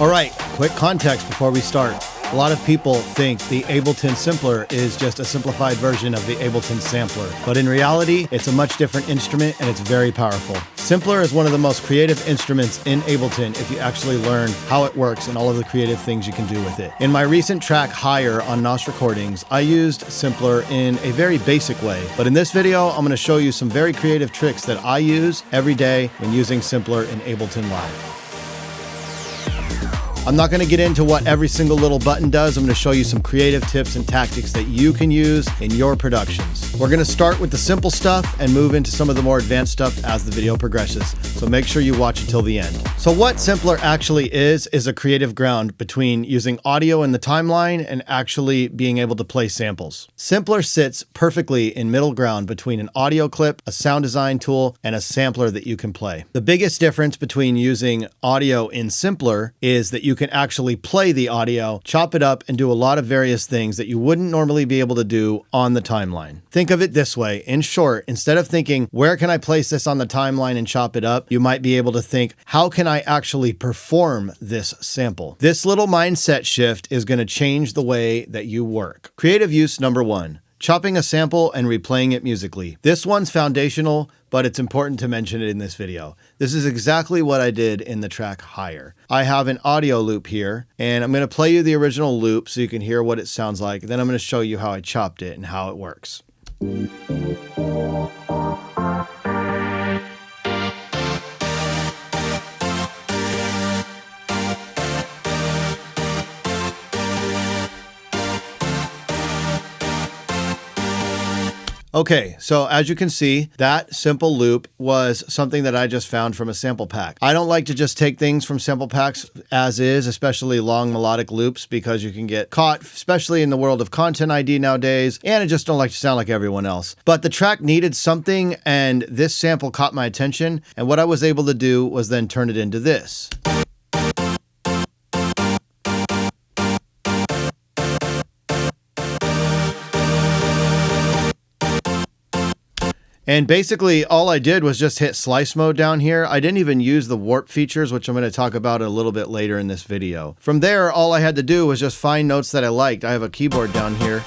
All right, quick context before we start. A lot of people think the Ableton Simpler is just a simplified version of the Ableton Sampler, but in reality, it's a much different instrument and it's very powerful. Simpler is one of the most creative instruments in Ableton if you actually learn how it works and all of the creative things you can do with it. In my recent track Higher on NOS Recordings, I used Simpler in a very basic way, but in this video, I'm going to show you some very creative tricks that I use every day when using Simpler in Ableton Live. I'm not going to get into what every single little button does. I'm going to show you some creative tips and tactics that you can use in your productions. We're going to start with the simple stuff and move into some of the more advanced stuff as the video progresses. So make sure you watch until the end. So what Simpler actually is a creative ground between using audio in the timeline and actually being able to play samples. Simpler sits perfectly in middle ground between an audio clip, a sound design tool, and a sampler that you can play. The biggest difference between using audio in Simpler is that you can actually play the audio, chop it up, and do a lot of various things that you wouldn't normally be able to do on the timeline. Think of it this way. In short, instead of thinking, where can I place this on the timeline and chop it up? You might be able to think, how can I actually perform this sample? This little mindset shift is going to change the way that you work. Creative use number 1. Chopping a sample and replaying it musically. This one's foundational, but it's important to mention it in this video. This is exactly what I did in the track Higher. I have an audio loop here, and I'm going to play you the original loop so you can hear what it sounds like. Then I'm going to show you how I chopped it and how it works. Okay, so as you can see, that simple loop was something that I just found from a sample pack. I don't like to just take things from sample packs as is, especially long melodic loops, because you can get caught, especially in the world of Content ID nowadays, and I just don't like to sound like everyone else. But the track needed something, and this sample caught my attention, and what I was able to do was then turn it into this. And basically, all I did was just hit slice mode down here. I didn't even use the warp features, which I'm going to talk about a little bit later in this video. From there, all I had to do was just find notes that I liked. I have a keyboard down here.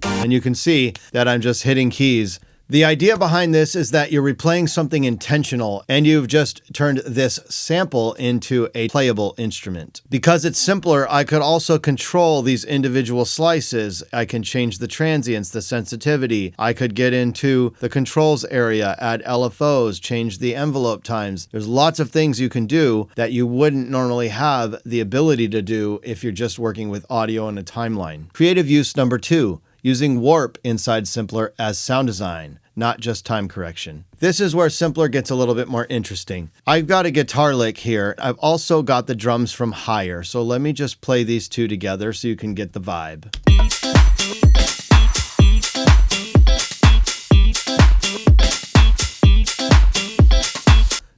And you can see that I'm just hitting keys. The idea behind this is that you're replaying something intentional and you've just turned this sample into a playable instrument. Because it's simpler, I could also control these individual slices. I can change the transients, the sensitivity. I could get into the controls area, add LFOs, change the envelope times. There's lots of things you can do that you wouldn't normally have the ability to do if you're just working with audio and a timeline. Creative use number 2. Using warp inside Simpler as sound design, not just time correction. This is where Simpler gets a little bit more interesting. I've got a guitar lick here. I've also got the drums from Higher. So let me just play these two together so you can get the vibe.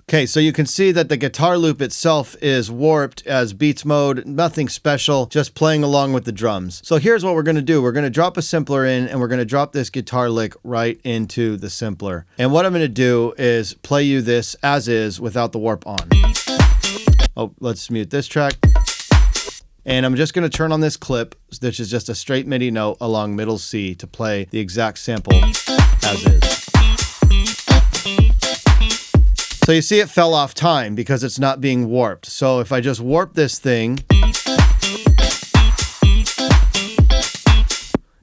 Okay, so you can see that the guitar loop itself is warped as beats mode, nothing special, just playing along with the drums. So here's what we're going to do. We're going to drop a Simpler in and we're going to drop this guitar lick right into the Simpler. And what I'm going to do is play you this as is without the warp on. Oh, let's mute this track. And I'm just going to turn on this clip, which is just a straight MIDI note along middle C to play the exact sample as is. So you see it fell off time because it's not being warped. So if I just warp this thing,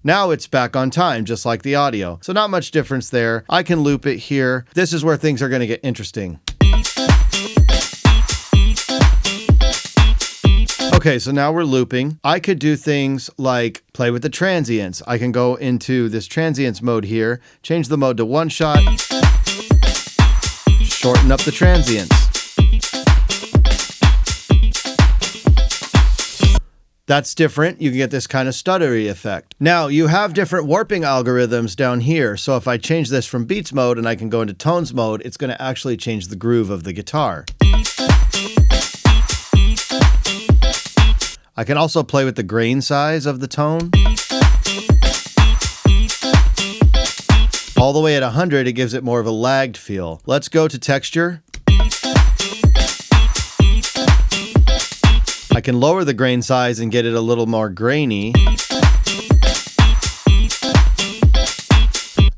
now it's back on time, just like the audio. So not much difference there. I can loop it here. This is where things are going to get interesting. Okay, so now we're looping. I could do things like play with the transients. I can go into this transients mode here, change the mode to one shot, shorten up the transients. That's different. You can get this kind of stuttery effect. Now, you have different warping algorithms down here. So if I change this from beats mode and I can go into tones mode, it's going to actually change the groove of the guitar. I can also play with the grain size of the tone. All the way at 100, it gives it more of a lagged feel. Let's go to texture. I can lower the grain size and get it a little more grainy.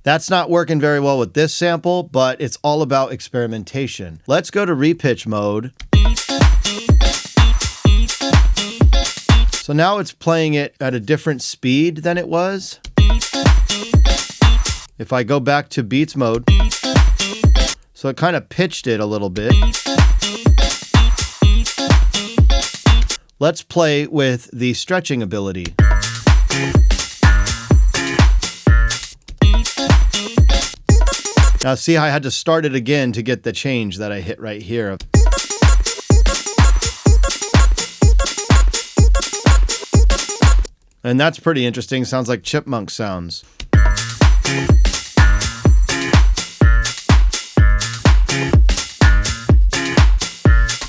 That's not working very well with this sample, but it's all about experimentation. Let's go to repitch mode. So now it's playing it at a different speed than it was. If I go back to beats mode, so it kind of pitched it a little bit. Let's play with the stretching ability. Now see how I had to start it again to get the change that I hit right here. And that's pretty interesting. Sounds like chipmunk sounds.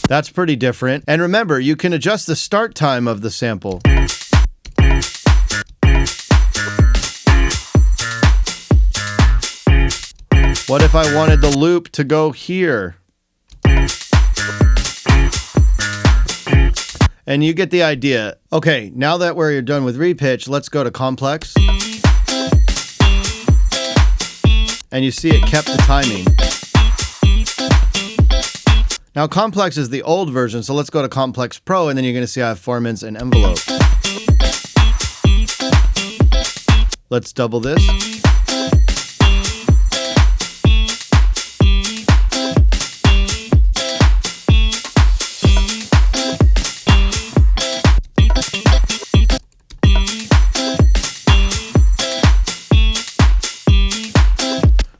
That's pretty different. And remember, you can adjust the start time of the sample. What if I wanted the loop to go here? And you get the idea. Okay, now that we're done with repitch, let's go to complex. And you see it kept the timing. Now complex is the old version, so let's go to complex pro, and then you're going to see I have formants and envelope. Let's double this.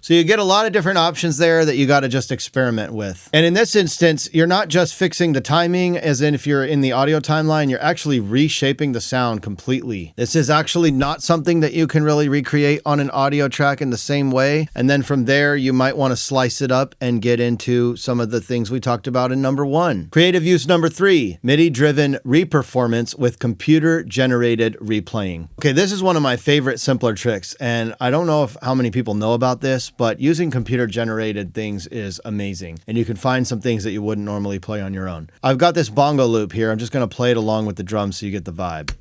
So you get a lot of different options there that you got to just experiment with. And in this instance, you're not just fixing the timing, as in if you're in the audio timeline, you're actually reshaping the sound completely. This is actually not something that you can really recreate on an audio track in the same way. And then from there, you might want to slice it up and get into some of the things we talked about in number 1. Creative use number 3, MIDI-driven reperformance with computer-generated replaying. Okay, this is one of my favorite simpler tricks, and I don't know how many people know about this, but using computer-generated things is amazing. And you can find some things that you wouldn't normally play on your own. I've got this bongo loop here. I'm just going to play it along with the drums so you get the vibe.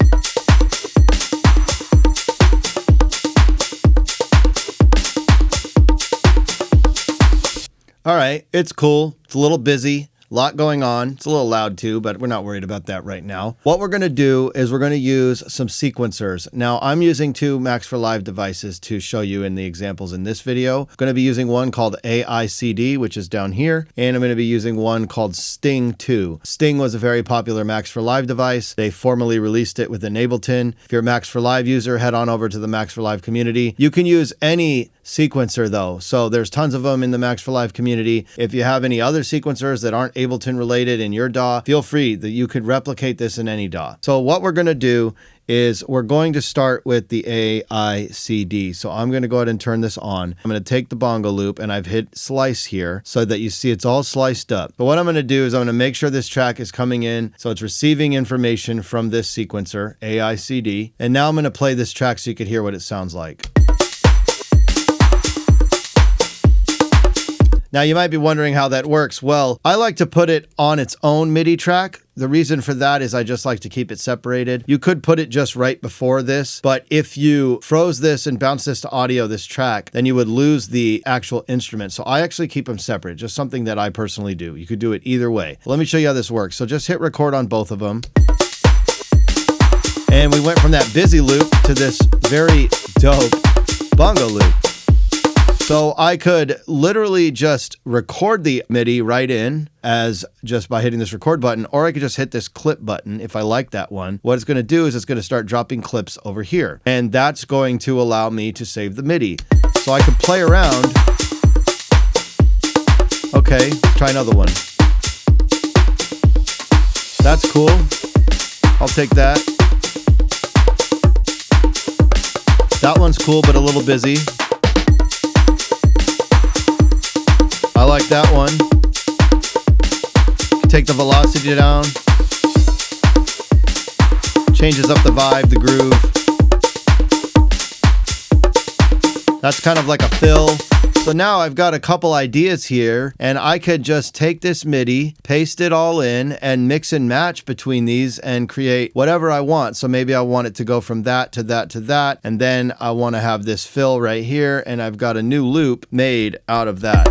All right, it's cool. It's a little busy. A lot going on. It's a little loud too, but we're not worried about that right now. What we're going to do is we're going to use some sequencers. Now, I'm using 2 Max for Live devices to show you in the examples in this video. I'm going to be using one called AICD, which is down here, and I'm going to be using one called Sting 2. Sting was a very popular Max for Live device. They formally released it within Ableton. If you're a Max for Live user, head on over to the Max for Live community. You can use any sequencer though. So there's tons of them in the Max for Live community. If you have any other sequencers that aren't Ableton related in your DAW, feel free that you could replicate this in any DAW. So what we're going to do is we're going to start with the AICD. So I'm going to go ahead and turn this on. I'm going to take the bongo loop and I've hit slice here so that you see it's all sliced up. But what I'm going to do is I'm going to make sure this track is coming in. So it's receiving information from this sequencer, AICD. And now I'm going to play this track so you can hear what it sounds like. Now you might be wondering how that works. Well, I like to put it on its own MIDI track. The reason for that is I just like to keep it separated. You could put it just right before this, but if you froze this and bounced this to audio, this track, then you would lose the actual instrument. So I actually keep them separate, just something that I personally do. You could do it either way. Let me show you how this works. So just hit record on both of them. And we went from that busy loop to this very dope bongo loop. So I could literally just record the MIDI right in as just by hitting this record button, or I could just hit this clip button if I like that one. What it's going to do is it's going to start dropping clips over here. And that's going to allow me to save the MIDI. So I could play around. Okay, let's try another one. That's cool. I'll take that. That one's cool, but a little busy. I like that one. Take the velocity down. Changes up the vibe, the groove. That's kind of like a fill. So now I've got a couple ideas here, and I could just take this MIDI, paste it all in, and mix and match between these and create whatever I want. So maybe I want it to go from that to that to that, and then I want to have this fill right here, and I've got a new loop made out of that.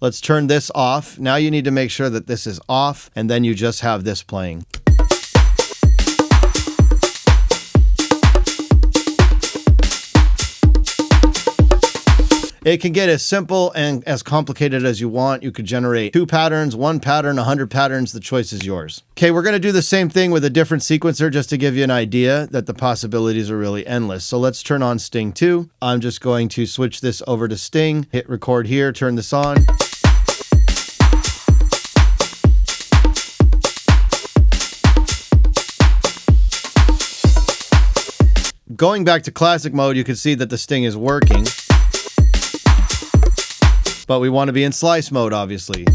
Let's turn this off. Now you need to make sure that this is off, and then you just have this playing. It can get as simple and as complicated as you want. You could generate 2 patterns, 1 pattern, 100 patterns. The choice is yours. Okay, we're going to do the same thing with a different sequencer just to give you an idea that the possibilities are really endless. So let's turn on Sting 2. I'm just going to switch this over to Sting, hit record here, turn this on. Going back to classic mode, you can see that the Sting is working. But we want to be in slice mode, obviously.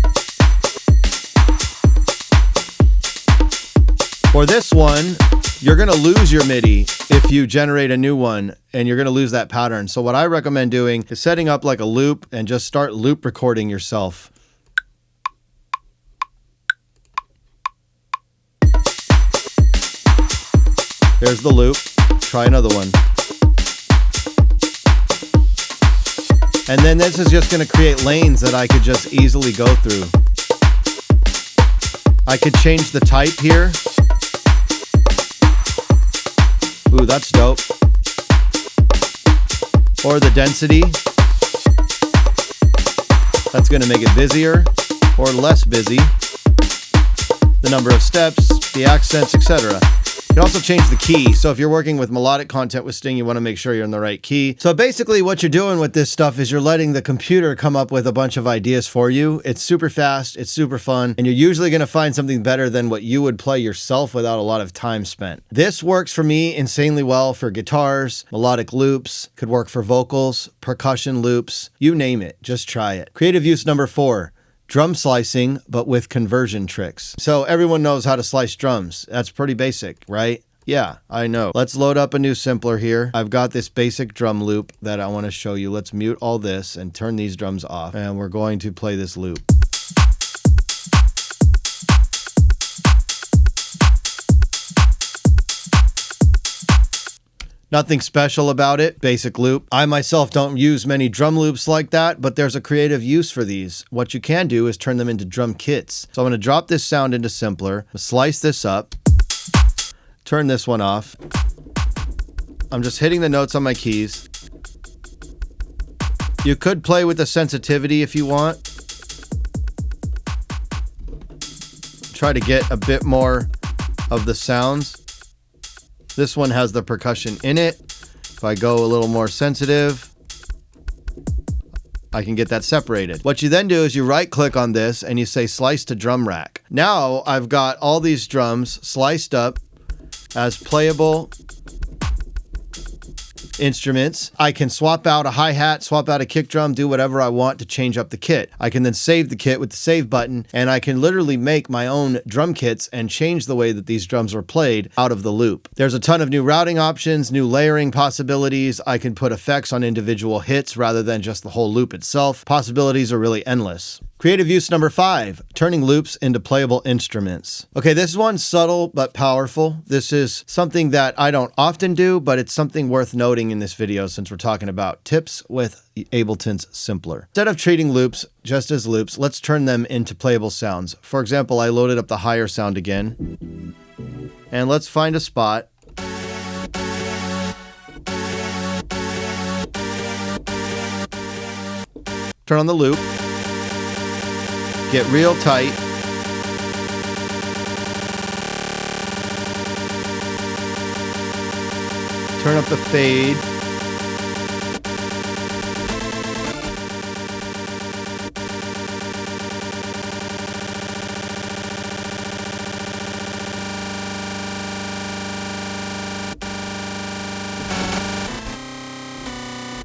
For this one, you're going to lose your MIDI if you generate a new one, and you're going to lose that pattern. So what I recommend doing is setting up like a loop and just start loop recording yourself. There's the loop. Try another one. And then this is just going to create lanes that I could just easily go through. I could change the type here. Ooh, that's dope. Or the density. That's going to make it busier or less busy. The number of steps, the accents, etc. You can also change the key. So if you're working with melodic content with Sting, you want to make sure you're in the right key. So basically what you're doing with this stuff is you're letting the computer come up with a bunch of ideas for you. It's super fast, it's super fun, and you're usually going to find something better than what you would play yourself without a lot of time spent. This works for me insanely well for guitars, melodic loops, could work for vocals, percussion loops, you name it, just try it. Creative use number 4. Drum slicing, but with conversion tricks. So everyone knows how to slice drums. That's pretty basic, right? Yeah, I know. Let's load up a new simpler here. I've got this basic drum loop that I want to show you. Let's mute all this and turn these drums off. And we're going to play this loop. Nothing special about it, basic loop. I myself don't use many drum loops like that, but there's a creative use for these. What you can do is turn them into drum kits. So I'm going to drop this sound into Simpler, slice this up, turn this one off. I'm just hitting the notes on my keys. You could play with the sensitivity if you want. Try to get a bit more of the sounds. This one has the percussion in it. If I go a little more sensitive, I can get that separated. What you then do is you right click on this and you say slice to drum rack. Now I've got all these drums sliced up as playable instruments. I can swap out a hi-hat, swap out a kick drum, do whatever I want to change up the kit. I can then save the kit with the save button, and I can literally make my own drum kits and change the way that these drums are played out of the loop. There's a ton of new routing options, new layering possibilities. I can put effects on individual hits rather than just the whole loop itself. Possibilities are really endless. Creative use number 5, turning loops into playable instruments. Okay, this one's subtle but powerful. This is something that I don't often do, but it's something worth noting in this video since we're talking about tips with Ableton's Simpler. Instead of treating loops just as loops, let's turn them into playable sounds. For example, I loaded up the higher sound again, and let's find a spot. Turn on the loop. Get real tight. Turn up the fade.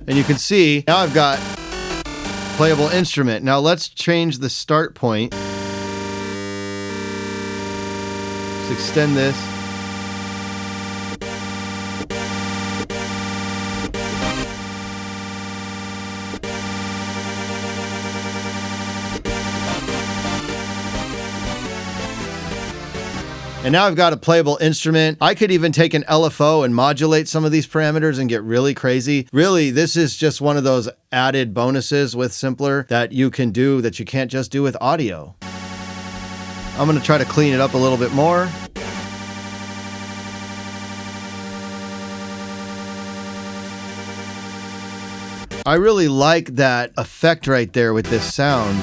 And you can see now I've got playable instrument. Now let's change the start point. Let's extend this. And now I've got a playable instrument. I could even take an LFO and modulate some of these parameters and get really crazy. Really, this is just one of those added bonuses with Simpler that you can do that you can't just do with audio. I'm gonna try to clean it up a little bit more. I really like that effect right there with this sound.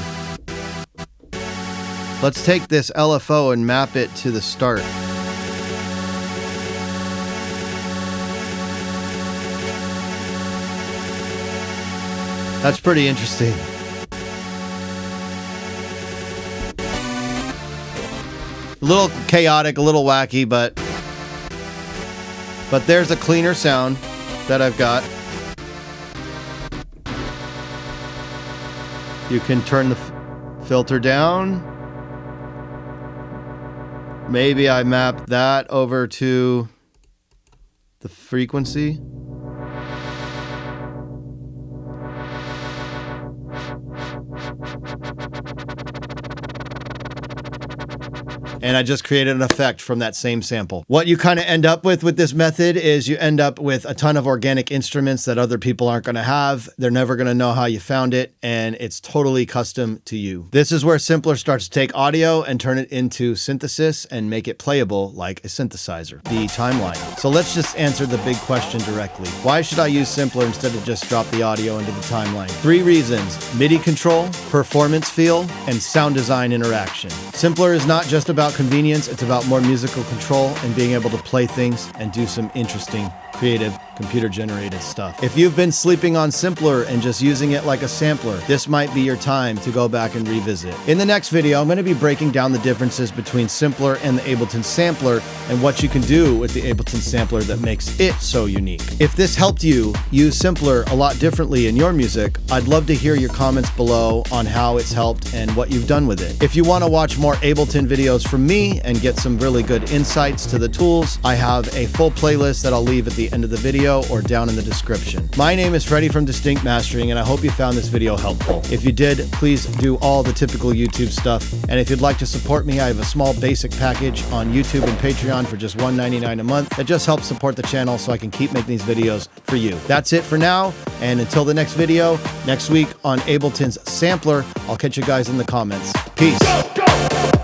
Let's take this LFO and map it to the start. That's pretty interesting. A little chaotic, a little wacky, but there's a cleaner sound that I've got. You can turn the filter down. Maybe I map that over to the frequency. And I just created an effect from that same sample. What you kind of end up with this method is you end up with a ton of organic instruments that other people aren't going to have. They're never going to know how you found it, and it's totally custom to you. This is where Simpler starts to take audio and turn it into synthesis and make it playable like a synthesizer. The timeline. So let's just answer the big question directly. Why should I use Simpler instead of just drop the audio into the timeline? 3 reasons: MIDI control, performance feel, and sound design interaction. Simpler is not just about convenience, it's about more musical control and being able to play things and do some interesting, creative, computer-generated stuff. If you've been sleeping on Simpler and just using it like a sampler, this might be your time to go back and revisit. In the next video, I'm going to be breaking down the differences between Simpler and the Ableton Sampler and what you can do with the Ableton Sampler that makes it so unique. If this helped you use Simpler a lot differently in your music, I'd love to hear your comments below on how it's helped and what you've done with it. If you want to watch more Ableton videos from me and get some really good insights to the tools, I have a full playlist that I'll leave at the end of the video or down in the description. My name is Freddie from Distinct Mastering, and I hope you found this video helpful. If you did, please do all the typical YouTube stuff. And if you'd like to support me, I have a small basic package on YouTube and Patreon for just $1.99 a month that just helps support the channel so I can keep making these videos for you. That's it for now, and until the next video, next week on Ableton's Sampler, I'll catch you guys in the comments. Peace. Go, go.